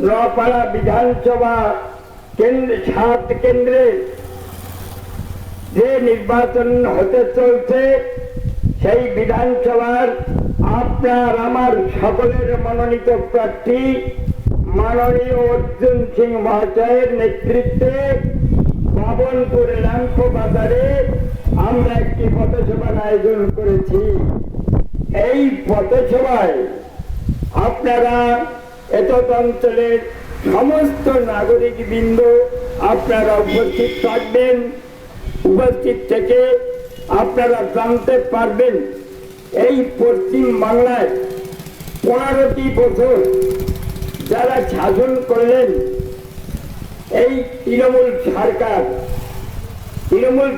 নপাড়া বিধানসভা কেন্দ্রে 7 কেন্দ্রে যে নির্বাচন হতে চলছে, সেই বিধানসভার আপনার আমার সকলের মনোনীত প্রার্থী মাননীয় অর্জুন সিং মহাশয়ের নেতৃত্বে বাবনপুর ল্যাম্পো বাজারে আমরা একটি পথসভার আয়োজন করেছি। এই পথসভায় আপনারা এতদ অঞ্চলের সমস্ত নাগরিক বৃন্দ আপনারা উপস্থিত থাকবেন। উপস্থিত থেকে আপনারা জানতে পারবেন এই পশ্চিম বাংলায় 15টি বছর যারা শাসন করলেন এই তৃণমূল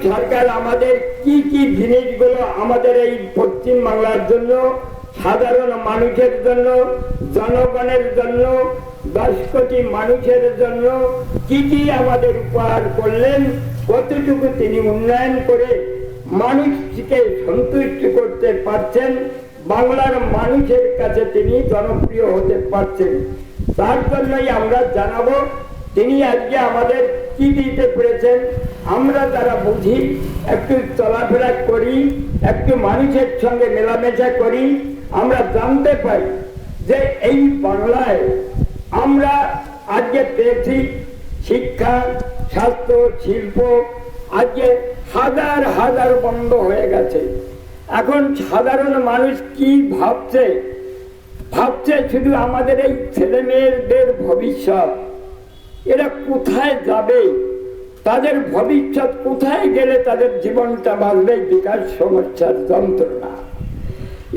সরকার আমাদের কি কি জিনিসগুলো আমাদের এই পশ্চিম বাংলার জন্য, সাধারণ মানুষের জন্য, জনগণের জন্য, 10 কোটি মানুষের জন্য কি কি আমাদের উপহার করলেন, কতটুকু তিনি উন্নয়ন করে মানুষকে সন্তুষ্ট করতে পারছেন, বাংলার মানুষের কাছে তিনি জনপ্রিয় হতে পারছেন, তার জন্যই আমরা জানাবো তিনি আজকে আমাদের কি দিতে পেরেছেন। আমরা যারা বুঝি, একটু চলাফেরা করি, একটু মানুষের সঙ্গে মেলামেশা করি, আমরা জানতে পারি যে এই বাংলায় আমরা আজকে পেয়েছি শিক্ষা, স্বাস্থ্য, শিল্প আজকে হাজার হাজার বন্ধ হয়ে গেছে। এখন সাধারণ মানুষ কি ভাবছে শুধু আমাদের এই ছেলে মেয়েদের ভবিষ্যৎ, এরা কোথায় যাবে, তাদের ভবিষ্যৎ কোথায় গেলে তাদের জীবনটা বাঁচবে। বিকাশ সমস্যার যন্ত্রণা,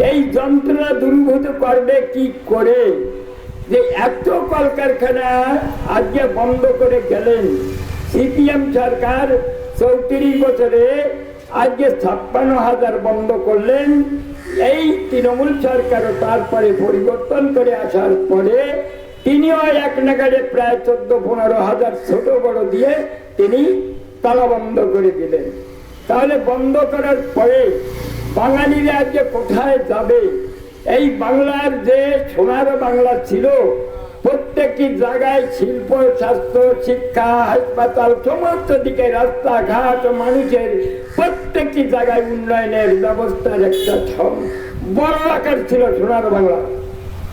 এই যন্ত্রণা দূরীভূত করবে কি করে? যে এত কলকারখানা আজকে বন্ধ করে গেলেন সিপিএম সরকার, 34 বছরে আজকে 56,000 বন্ধ করলেন। এই তৃণমূল সরকারও তারপরে পরিবর্তন করে আসার পরে তিনিও এক নাগাড়ে প্রায় 14-15,000 ছোট বড় দিয়ে তিনি তালা বন্ধ করে দিলেন। তাহলে বন্ধ করার পরে বাঙালিরা আজকে কোথায় যাবে? এই বাংলার যে সোনার বাংলা ছিল, প্রত্যেকটি জায়গায় শিল্প, স্বাস্থ্য, শিক্ষা, হাসপাতাল, সমস্ত দিকে রাস্তাঘাট, মানুষের প্রত্যেকটি জায়গায় উন্নয়নের ব্যবস্থার একটা বড় আকার ছিল সোনার বাংলা।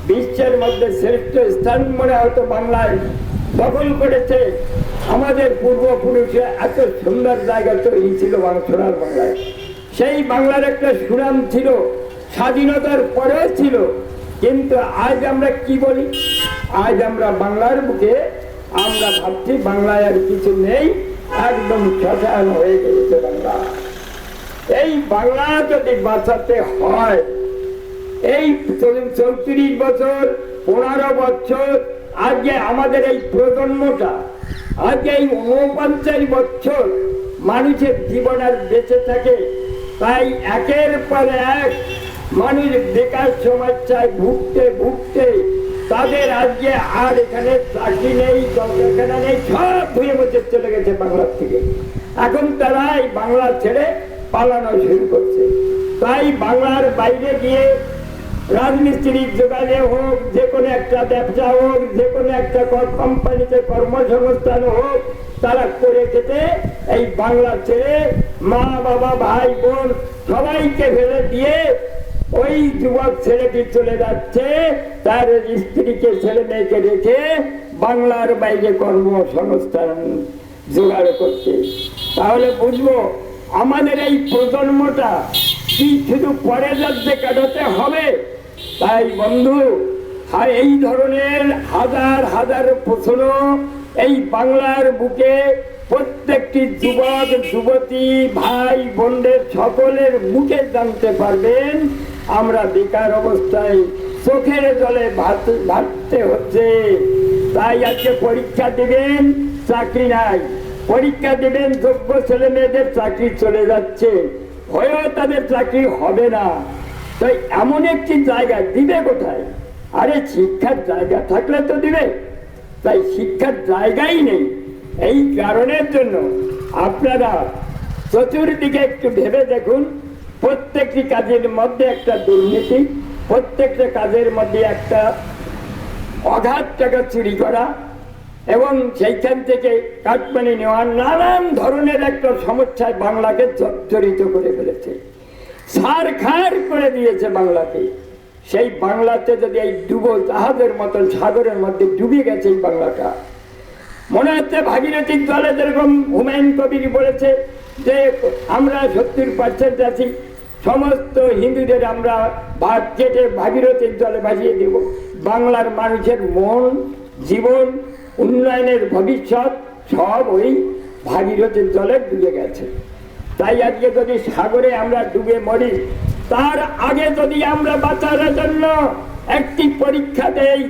বিশ্বের মধ্যে শ্রেষ্ঠ স্থান মনে হতো বাংলায় দখল করেছে। আমাদের পূর্বপুরুষরা এত সুন্দর জায়গা তৈরি ছিল সোনার বাংলায়। সেই বাংলার একটা সুনাম ছিল, স্বাধীনতার পরে ছিল। কিন্তু আজ আমরা কি বলি? আজ আমরা বাংলার বুকে আমরা ভাবছি বাংলায় আর কিছু নেই, একদম শ্মশান হয়ে গেছে বাংলা। এই বাংলা যদি বাঁচাতে হয়, এই 34 বছর 15 বছর আজকে আমাদের এই প্রজন্মটা, আজকে এই 49 বছর মানুষের জীবন আর বেঁচে থাকে, তাই একের পর এক মানুষ বেকার সমস্যায় ভুগতে তাদের আজকে আর এখানে চাকরি নেই, কলকারখানা নেই, সব ধুয়ে মুছে চলে গেছে বাংলার থেকে। এখন তারা এই বাংলা ছেড়ে পালানো শুরু করছে। তাই বাংলার বাইরে গিয়ে রাজমিস্ত্রির যোগানে হোক, যে কোনো একটা ব্যবসা হোক, যে কোনো একটা কোম্পানিতে কর্মসংস্থান হোক, তারা করে খেতে এই বাংলা ছেড়ে মা বাবা ভাই বোন সবাইকে ফেলে দিয়ে ওই যুবক ছেলেটি চলে যাচ্ছে তার স্ত্রীকে, ছেলে মেয়েকে রেখে বাংলার বাইরে কর্মসংস্থান জোগাড় করতে। তাহলে বুঝবো আমাদের এই প্রজন্মটা কি শুধু পরে যাচ্ছে কাটাতে হবে? তাই বন্ধু, এই ধরনের হাজার হাজার প্রশ্ন এই বাংলার বুকে প্রত্যেকটি যুবক যুবতী ভাই বোনদের সকলের মুখে জানতে পারবেন। আমরা বেকার অবস্থায় চোখের জলে ভাবতে হচ্ছে। তাই আজকে পরীক্ষা দিবেন, চাকরি নাই, পরীক্ষা দিবেন, যোগ্য ছেলে মেয়েদের চাকরি চলে যাচ্ছে, হয়েও তাদের চাকরি হবে না। তাই এমন একটি জায়গা দিবে কোথায়? আরে শিক্ষার জায়গা থাকলে তো দিবে, তাই শিক্ষার জায়গাই নেই। এই কারণের জন্য আপনারা চতুর্দিকে একটু ভেবে দেখুন, প্রত্যেকটি কাজের মধ্যে একটা দুর্নীতি, প্রত্যেকটা কাজের মধ্যে একটা অগাধ টাকা চুরি করা এবং সেইখান থেকে কাটমানি নেওয়া, নানান ধরনের একটা সমস্যায় বাংলাকে জড়িত করে ফেলেছে, ছারখার করে দিয়েছে বাংলাকে। সেই বাংলাতে যদি এই ডুবো জাহাজের মতন সাগরের মধ্যে ডুবে গেছে এই বাংলাটা, মনে হচ্ছে ভাগীরথী জলে যেরকম হুমায়ুন কবির বলেছে যে আমরা 70% আছি, সমস্ত হিন্দুদের আমরা ভাত কেটে ভাগীরথীর জলে ভাসিয়ে দেব। বাংলার মানুষের মন, জীবন, উন্নয়নের ভবিষ্যৎ সব ওই ভাগীরথীর জলে ডুবে গেছে। তাই আজকে যদি সাগরে আমরা ডুবে মরি, তার আগে যদি আমরা বাঁচার জন্য একটি পরীক্ষা দেই,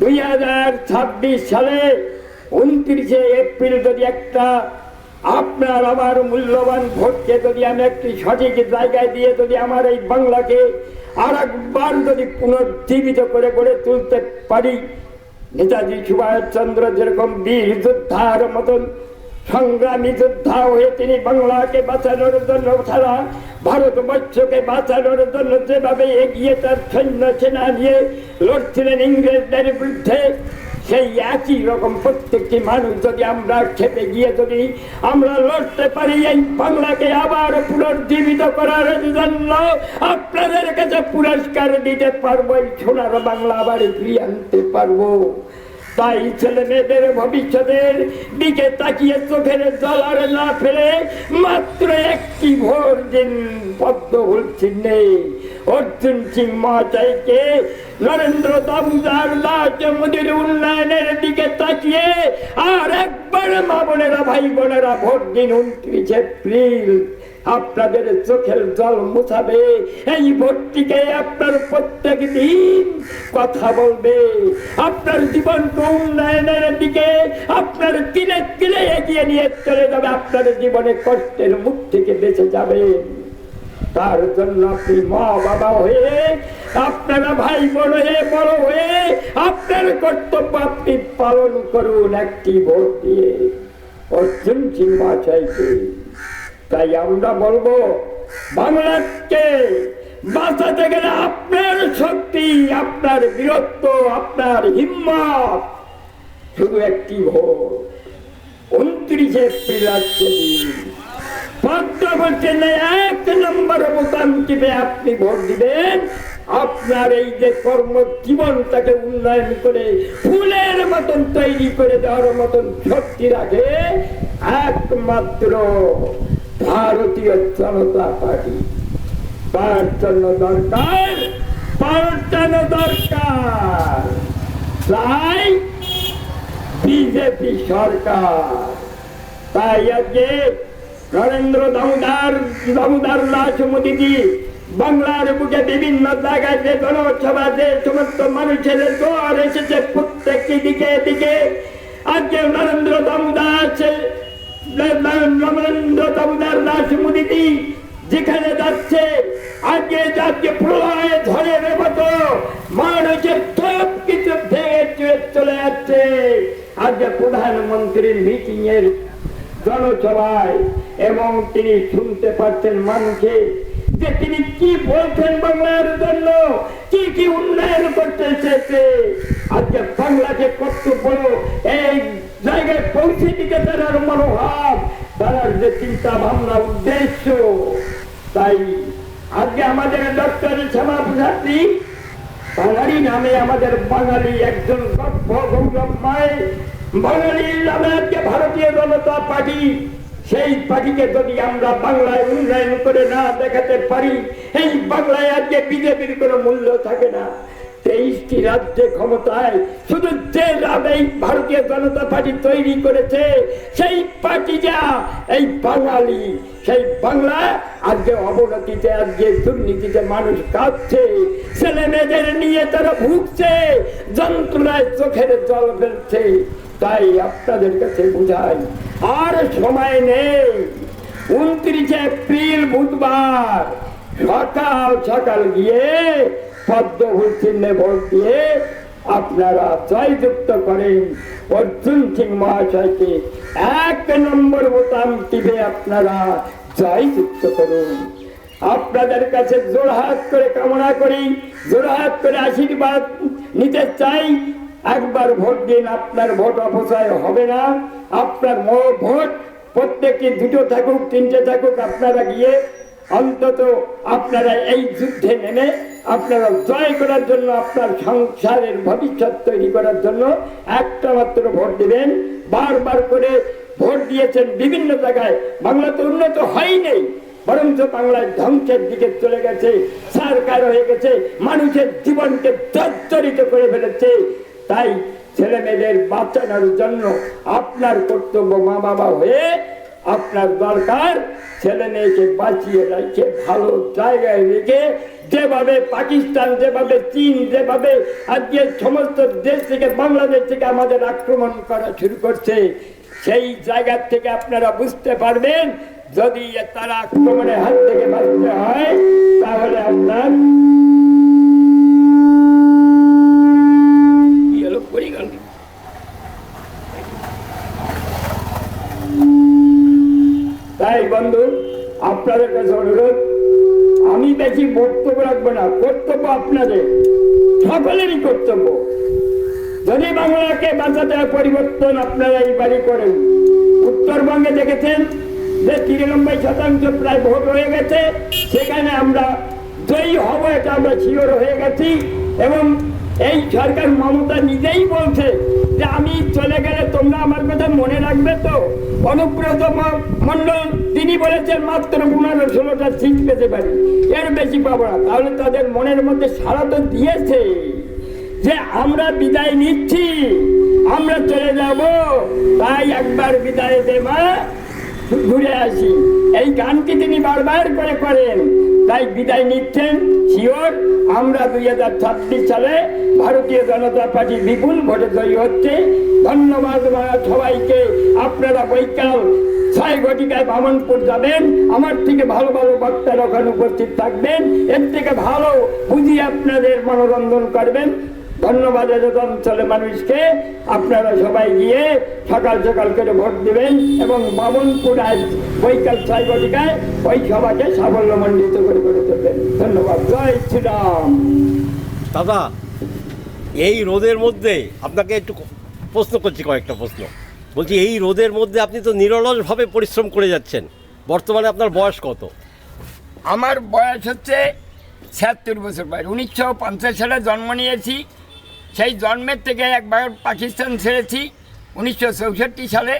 2026 সালে 29শে এপ্রিল যদি একটা আপনার আমার মূল্যবান ভোটকে যদি আমি একটি সঠিক জায়গায় দিয়ে যদি আমার এই বাংলাকে আর একবার যদি পুনর্জীবিত করে গড়ে তুলতে পারি, নেতাজি সুভাষচন্দ্র যেরকম বীর যোদ্ধার মতন সংগ্রামী যোদ্ধা হয়ে তিনি বাংলাকে বাঁচানোর জন্য, সারা ভারতবর্ষকে বাঁচানোর জন্য যেভাবে এগিয়ে তার সৈন্য সেনা নিয়ে লড়ছিলেন ইংরেজদের বিরুদ্ধে, সেই একই রকম প্রত্যেকটি মানুষ যদি আমরা খেপে গিয়ে যদি আমরা লড়তে পারি, এই বাংলাকে আবার পুনর্জীবিত করার জন্য আপনাদের কাছে পুরস্কার দিতে পারবো, এই সোনার বাংলা আবার ফিরিয়ে আনতে পারবো। তাই ছেলে মেয়েদের ভবিষ্যতের দিকে তাকিয়ে চোখের জল আর না ফেলে মাত্র একটি ভোট দিন পদ্মফুল চিহ্নে অর্জুন সিং মহাশয়কে, নরেন্দ্র দামোদর দাস মোদীর উন্নয়নের দিকে তাকিয়ে আর একবার মা বোনেরা, ভাই বোনেরা ভোট দিন 29শে এপ্রিল। আপনাদের চোখের জল মুছাবে এই ভোটটিকে, আপনার প্রত্যেক দিন কথা বলবে, আপনার জীবনকে উন্নয়নের দিকে আপনার তিলে তিলে এগিয়ে নিয়ে চলে যাবে, আপনার জীবনে কষ্টের মুখ থেকে বেঁচে যাবে। তার জন্য আপনি মা বাবা হয়ে, আপনারা ভাই বোন হয়ে, বড় হয়ে আপনার কর্তব্য আপনি পালন করুন একটি ভোট দিয়ে অর্জুন সিং মহাশয়কে। তাই আমরা বলবো, বাংলাকে বাঁচাতে গেলে আপনার শক্তি, আপনার বীরত্ব, আপনার হিম্মত, শুধু একটি ভোট 29শে এপ্রিল আসছে দিন। পদ্মা বলছেন 1 নম্বর বোতাম টিপে আপনি ভোট দিবেন, আপনার এই যে কর্ম জীবনটাকে উন্নয়ন করে ফুলের মতন তৈরি করে দেওয়ার মতন শক্তি রাখে একমাত্র ভারতীয় জনতা পার্টি। তার জন্য দরকার পাল্টানো দরকার, তাই বিজেপি সরকার। তাই আজকে নরেন্দ্র দামোদর দাস মোদীজি বাংলার বুকে বিভিন্ন জায়গায় যে জনসভা, যে সমস্ত মানুষের জোয়ার এসেছে প্রত্যেকটি দিকে দিকে, আজকে নরেন্দ্র দামোদর দাস মোদীজি যেখানে যাচ্ছে, আজকে প্রলয় ঝড়ের মতো মানুষের সব কিছু ভেঙে চলে যাচ্ছে। আজকে প্রধানমন্ত্রীর মিটিং এর জনসভায় এবং তিনি শুনতে পাচ্ছেন মানুষে যে তিনি কি বলছেন বাংলার জন্য, কি কি উন্নয়ন করতে চেয়েছে, আজকে বাংলাকে কত বড় এই জায়গায় পৌঁছে দিতে তার মনোভাব, তার যে চিন্তা ভাবনা উদ্দেশ্য। তাই আজকে আমাদের ডক্টর শ্যামা প্রসাদ বাঙালি নামে, আমাদের বাঙালি একজন গৌরবময় বাঙালি নামে আজকে ভারতীয় জনতা পার্টি, সেই পার্টিকে যদি আমরা বাংলায় উন্নয়ন করে না দেখাতে পারি, এই বাংলায় আজকে বিজেপির কোনো মূল্য থাকে না। 23টি রাজ্যে ক্ষমতায় শুধু যে এই ভারতীয় জনতা পার্টি তৈরি করেছে, সেই পার্টি যা এই বাঙালি, সেই বাংলা আজকে অবনতিতে, আজকে দুর্নীতিতে মানুষ কাঁদছে, ছেলে মেয়েদের নিয়ে তারা ভুগছে, যন্ত্রণায় চোখের জল ফেলছে। তাই আপনাদের কাছে বুঝাই, আর সময় নেই। 29শে এপ্রিল বুধবার সকাল সকাল গিয়ে পদ্মফুল চিহ্নে ভোট দিয়ে আপনারা জয়যুক্ত করেন অর্জুন সিং মহাশয়কে। 1 নম্বর বোতাম টিপে আপনারা জয়যুক্ত করুন। আপনাদের কাছে জোড়হাত করে কামনা করি, জোড়হাত করে আশীর্বাদ নিতে চাই। একবার ভোট দিন, আপনার ভোট অপচয় হবে না। আপনার ভোট প্রত্যেকটি 2টো থাকুক 3টে থাকুক, আপনারা গিয়ে অন্তত আপনারা এই যুদ্ধে নেমে আপনারা জয় করার জন্য, আপনার সংসারের ভবিষ্যৎ তৈরি করার জন্য একটা মাত্র ভোট দিবেন। বারবার করে ভোট দিয়েছেন বিভিন্ন জায়গায়, বাংলা তো উন্নত হয়নি, বরঞ্চ বাংলায় ধ্বংসের দিকে চলে গেছে, সরকার হয়ে গেছে, মানুষের জীবনকে জর্জরিত করে ফেলেছে। তাই ছেলে মেয়েদের বাঁচানোর জন্য আপনার কর্তব্য, মা বাবা হয়ে আপনার দরকার ছেলে মেয়েকে বাঁচিয়ে রেখে ভালো জায়গায় রেখে, যেভাবে পাকিস্তান, যেভাবে চীন, যেভাবে আজকে সমস্ত দেশ থেকে, বাংলাদেশ থেকে আমাদের আক্রমণ করা শুরু করছে, সেই জায়গা থেকে আপনারা বুঝতে পারবেন যদি তারা আক্রমণের হাত থেকে বাঁচতে হয় তাহলে আপনার তাই বন্ধু আপনাদের কাছে অনুরোধ, আমি বেশি বক্তব্য রাখবো না, কর্তব্য আপনাদের সকলেরই কর্তব্য। যদি বাংলাকে বাঁচাতে হয় পরিবর্তন আপনারা এই বাড়ি করেন। উত্তরবঙ্গে দেখেছেন যে 93% প্রায় ভোট হয়ে গেছে, সেখানে আমরা জয়ী হব, এটা আমরা শিওর হয়ে গেছি। এবং এই সরকার মমতা নিজেই বলছে যে আমি চলে গেলে তোমরা আমার কথা মনে রাখবে তো। অনুব্রত মণ্ডল তিনি বলেছেন মাত্র 15-16টা সিট পেতে পারি, এর বেশি পাবো না। তাহলে তাদের মনের মধ্যে সাড়া তো দিয়েছে যে আমরা বিদায় নিচ্ছি, আমরা চলে যাব, তাই একবার বিদায় দে মা, ঘুরে আসি, এই গানটি তিনি বারবার করে করেন। তাই বিদায় নিচ্ছেন শিওর। আমরা 2026 সালে ভারতীয় জনতা পার্টি বিপুল ভোটে জয়ী হচ্ছে। ধন্যবাদ সবাইকে। আপনারা বৈকাল 6 ঘটিকায় বামনপুর যাবেন, আমার থেকে ভালো ভালো বক্তারা ওখানে উপস্থিত থাকবেন, এর থেকে ভালো বুঝিয়ে আপনাদের মনোরঞ্জন করবেন। ধন্যবাদ অঞ্চলে মানুষকে। আপনারা সবাই গিয়ে সকাল সকাল করে ভোট দিবেন এবং বামনপুর আজ বৈকাল 6 ঘটিকায় ওই সভাকে সাফল্যমণ্ডিত করে তুলবেন। ধন্যবাদ। জয় শ্রীরাম। দাদা, এই রোদের মধ্যে আপনাকে একটু প্রশ্ন করছি, কয়েকটা প্রশ্ন বলছি। এই রোদের মধ্যে আপনি তো নিরলসভাবে পরিশ্রম করে যাচ্ছেন, বর্তমানে আপনার বয়স কত? আমার বয়স হচ্ছে 76 বছর বয়স। 1950 সালে জন্ম নিয়েছি। সেই জন্মের থেকে একবার পাকিস্তান ছেড়েছি 1964 সালে।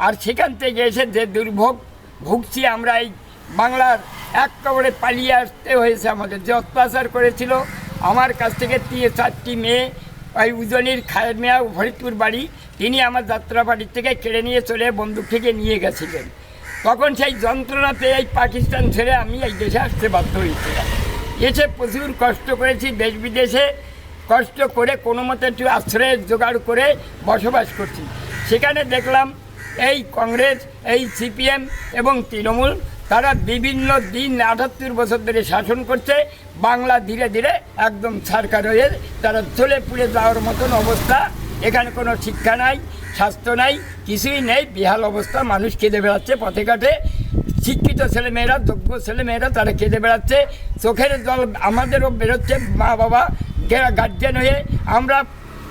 আর সেখান থেকে এসে যে দুর্ভোগ ভুগছি আমরা, এই বাংলার এক কবরে পালিয়ে আসতে হয়েছে আমাদের। যে অত্যাচার করেছিল আমার কাছ থেকে 4টি মেয়ে, ওই উজনির খায়ের মেয়া ফরিদপুর বাড়ি, তিনি আমার যাত্রাবাড়ির থেকে কেড়ে নিয়ে চলে বন্দুক থেকে নিয়ে গেছিলেন। তখন সেই যন্ত্রণাতে এই পাকিস্তান ছেড়ে আমি এই দেশে আসতে বাধ্য হয়েছিলাম। এসে প্রচুর কষ্ট করেছি, দেশ বিদেশে কষ্ট করে কোনো মতে একটু আশ্রয়ের জোগাড় করে বসবাস করছি। সেখানে দেখলাম এই কংগ্রেস, এই সিপিএম এবং তৃণমূল তারা বিভিন্ন দিন 78 বছর ধরে শাসন করছে। বাংলা ধীরে ধীরে একদম সরকার হয়ে তারা জ্বলে পুড়ে যাওয়ার মতন অবস্থা। এখানে কোনো শিক্ষা নাই, স্বাস্থ্য নাই, কিছুই নেই, বেহাল অবস্থা। মানুষ কেঁদে বেড়াচ্ছে পথে ঘাটে। শিক্ষিত ছেলেমেয়েরা, যোগ্য ছেলেমেয়েরা তারা কেঁদে বেড়াচ্ছে। চোখের জল আমাদেরও বেরোচ্ছে, মা বাবা গার্জেন হয়ে আমরা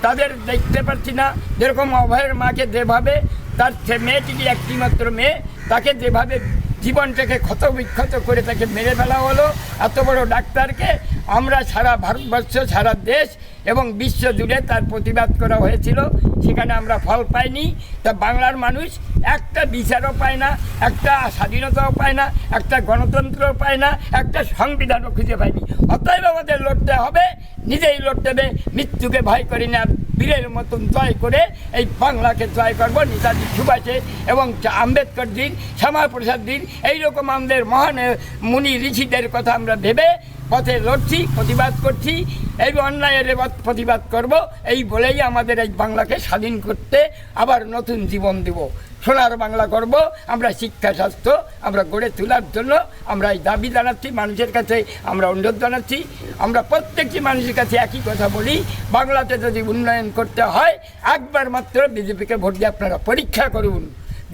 তাদের দেখতে পাচ্ছি না। যেরকম অভয়ের মাকে যেভাবে তার মেয়েটিকে, একটি মাত্র মেয়ে, তাকে যেভাবে জীবনটাকে ক্ষত বিক্ষত করে তাকে মেরে ফেলা হলো, এত বড় ডাক্তারকে আমরা সারা ভারতবর্ষ, সারা দেশ এবং বিশ্ব জুড়ে তার প্রতিবাদ করা হয়েছিল। সেখানে আমরা ফল পাইনি। তা বাংলার মানুষ একটা বিচারও পায় না, একটা স্বাধীনতাও পায় না, একটা গণতন্ত্রও পায় না, একটা সংবিধানও খুঁজে পায়নি। অতএব আমাদের লড়তে হবে, নিজেই লড়তে হবে। মৃত্যুকে ভয় করি না, বীরের মতন জয় করে এই বাংলাকে জয় করবো। নেতাজি সুভাষের এবং আম্বেদকরজির, শ্যামাপ্রসাদজির এইরকম আমাদের মহান মুনি ঋষিদের কথা আমরা ভেবে পথে লড়ছি, প্রতিবাদ করছি, এই অন্যায়ের প্রতিবাদ করব। এই বলেই আমাদের এই বাংলাকে স্বাধীন করতে আবার নতুন জীবন দেব, সোনার বাংলা করব। আমরা শিক্ষা স্বাস্থ্য আমরা গড়ে তোলার জন্য আমরা এই দাবি জানাচ্ছি, মানুষের কাছে আমরা অনুরোধ জানাচ্ছি। আমরা প্রত্যেকটি মানুষের কাছে একই কথা বলি, বাংলাতে যদি উন্নয়ন করতে হয় একবার মাত্র বিজেপিকে ভোট দিয়ে আপনারা পরীক্ষা করুন,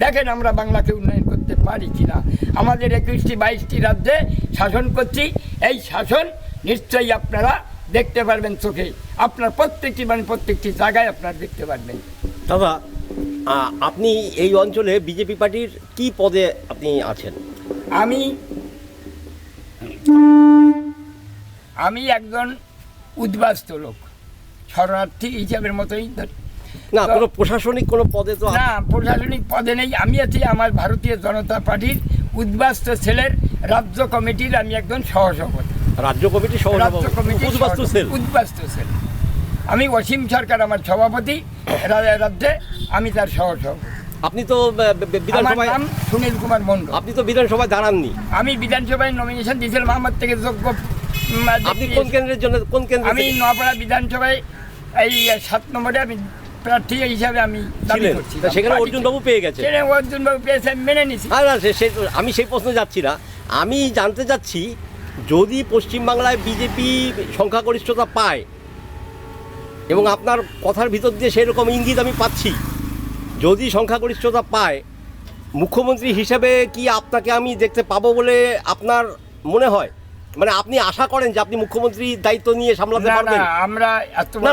দেখেন আমরা বাংলাকে উন্নয়ন করতে পারি কি না। আমাদের 21টি 22টি রাজ্যে শাসন করছি, এই শাসন নিশ্চয়ই আপনারা দেখতে পারবেন চোখে, আপনার প্রত্যেকটি জায়গায় আপনার দেখতে পারবেন। দাদা, আপনি এই অঞ্চলে বিজেপি পার্টির কি পদে আপনি আছেন? আমি একজন উদ্বাস্ত লোক, শরণার্থী হিসাবের মতোই। না, কোনো প্রশাসনিক কোনো পদে তো না, প্রশাসনিক পদে নেই। আমি আছি আমার ভারতীয় জনতা পার্টির উদ্বাস্ত ছেলের রাজ্য কমিটির আমি একজন সহসভাপতি। রাজ্য কমিটির উদ্বাস্তু সেল। আমি অসীম সরকার আমার সভাপতি, রাজ্যে আমি তার সহসভাপতি। আপনি তো বিধানসভায়, নাম সুনীল কুমার মণ্ডল। আপনি তো বিধানসভায় দাঁড়াননি। আমি বিধানসভায় নমিনেশন দিয়েছিলাম আমার থেকে যোগ্য। আপনি কোন কেন্দ্রের জন্য? কোন কেন্দ্র? আমি নোয়াপাড়া বিধানসভায় এই 7 নম্বরে আমি প্রার্থী হিসাবে আমি দাবি করছি। সেখানে অর্জুনবাবু পেয়ে গেছে। অর্জুনবাবু পেয়েছে, মেনে নিছি। আমি সেই প্রশ্নে যাচ্ছি না, আমি জানতে চাচ্ছি যদি পশ্চিমবাংলায় বিজেপি সংখ্যাগরিষ্ঠতা পায়, এবং আপনার কথার ভিতর দিয়ে সেরকম ইঙ্গিত আমি পাচ্ছি, যদি সংখ্যাগরিষ্ঠতা পায়, মুখ্যমন্ত্রী হিসেবে কি আপনাকে আমি দেখতে পাবো বলে আপনার মনে হয়? মানে আপনি আশা করেন যে আপনি মুখ্যমন্ত্রী দায়িত্ব নিয়ে সামলাতে পারবেন?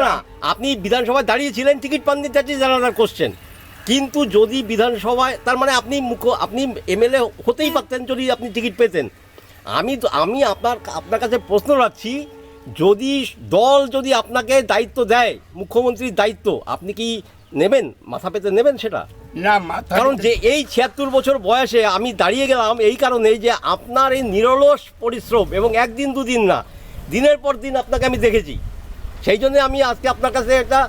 না, আপনি বিধানসভায় দাঁড়িয়েছিলেন, টিকিট পাননি, দ্যাট ইজ আনাদার কোশ্চেন। কিন্তু যদি বিধানসভায়, তার মানে আপনি এমএলএ হতেই পারতেন যদি আপনি টিকিট পেতেন। আমি আপনার কাছে প্রশ্ন রাখছি, যদি দল যদি আপনাকে দায়িত্ব দেয়, মুখ্যমন্ত্রীর দায়িত্ব, আপনি কি নেবেন? মাথা পেতে নেবেন সেটা? না, কারণ যে এই 76 বছর বয়সে আমি দাঁড়িয়ে গেলাম এই কারণে যে আপনার এই নিরলস পরিশ্রম, এবং একদিন দুদিন না, দিনের পর দিন আপনাকে আমি দেখেছি। সেই জন্য আমি আজকে আপনার কাছে একটা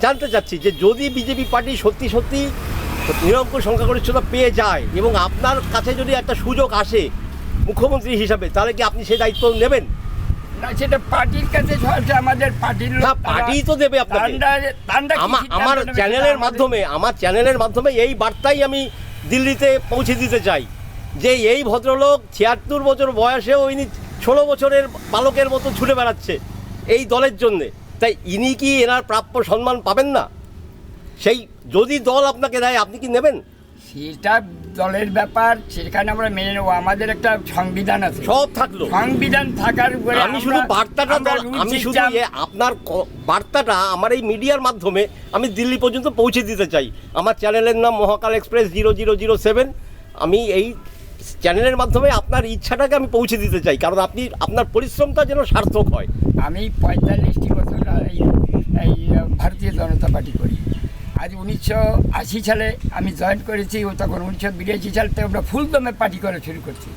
জানতে চাচ্ছি যে যদি বিজেপি পার্টি সত্যি সত্যি নিরঙ্কুশ সংখ্যাগরিষ্ঠতা পেয়ে যায় এবং আপনার কাছে যদি একটা সুযোগ আসে মুখ্যমন্ত্রী হিসাবে, তাহলে কি আপনি সেই দায়িত্ব নেবেন? না, সেটা পার্টির কাছে, আমাদের পার্টির লোক, পার্টি তো দেবে আপনাকে। আমার চ্যানেলের মাধ্যমে এই বার্তাই আমি দিল্লিতে পৌঁছে দিতে চাই যে এই ভদ্রলোক 76 বছর বয়সেও ইনি 16 বছরের বালকের মতো ছুটে বেড়াচ্ছে এই দলের জন্যে। তাই ইনি কি এনার প্রাপ্য সম্মান পাবেন না? সেই যদি দল আপনাকে দেয়, আপনি কি নেবেন? সেটা দলের ব্যাপার, সেখানে আমরা মেনে নেবো। আমাদের একটা সংবিধান আছে, সব থাকলো, সংবিধান থাকার উপরে আমি শুধু বার্তাটা, আপনার বার্তাটা আমার এই মিডিয়ার মাধ্যমে আমি দিল্লি পর্যন্ত পৌঁছে দিতে চাই। আমার চ্যানেলের নাম মহাকাল এক্সপ্রেস 0007। আমি এই চ্যানেলের মাধ্যমে আপনার ইচ্ছাটাকে আমি পৌঁছে দিতে চাই, কারণ আপনার পরিশ্রমটা যেন সার্থক হয়। আমি 45টি বছর এই ভারতীয় জনতা পার্টি করি। আজ 1980 সালে আমি জয়েন করেছি, ও তখন 1982 সাল থেকে আমরা ফুলদমে পার্টি করা শুরু করছি।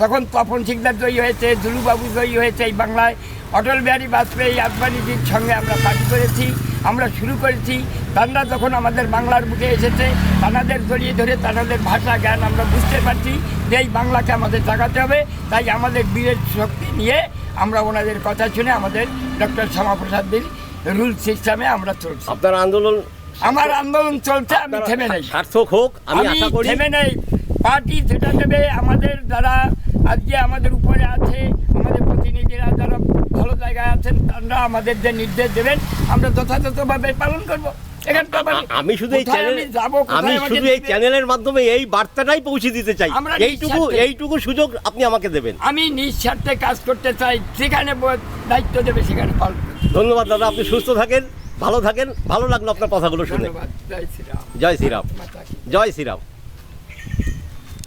তখন তপন সিকদার জয়ী হয়েছে, দুলুবাবু জয়ী হয়েছে এই বাংলায়, অটল বিহারী বাজপেয়ী, আদবানিজির সঙ্গে আমরা পার্টি করেছি, আমরা শুরু করেছি। তাঁরা যখন আমাদের বাংলার বুকে এসেছে, তাঁদের জড়িয়ে ধরে তাঁদের ভাষা জ্ঞান আমরা বুঝতে পারছি যে এই বাংলাকে আমাদের জাগাতে হবে। তাই আমাদের বীরের শক্তি নিয়ে আমরা ওনাদের কথা শুনে আমাদের ডক্টর শ্যামাপ্রসাদের রুল সিস্টেমে আমরা চলছি। আপনার আন্দোলন, আমার আন্দোলন চলছে, আমি থেমে নেই, সার্থক হোক, আমি আশা করি। থেমে নেই, পার্টি যেটা দেবে, আমাদের যারা আজকে আমাদের উপরে আছে, আমাদের প্রতিনিধিরা যারা ভালো জায়গায় আছেন, তারা আমাদের যে নির্দেশ দেবেন আমরা যথাযথভাবে পালন করব। আমি শুধু এই চ্যানেলের মাধ্যমে এই বার্তাটাই পৌঁছে দিতে চাই, এইটুকু সুযোগ আপনি আমাকে দেবেন। আমি নিঃস্বার্থে কাজ করতে চাই, যেখানে দায়িত্ব দেবে সেখানে পালন। ধন্যবাদ দাদা, আপনি সুস্থ থাকেন, ভালো থাকেন। ভালো লাগলো আপনার কথাগুলো শুনে। জয় শ্রীরাম। জয় শ্রীরাম। জয় শ্রীরাম।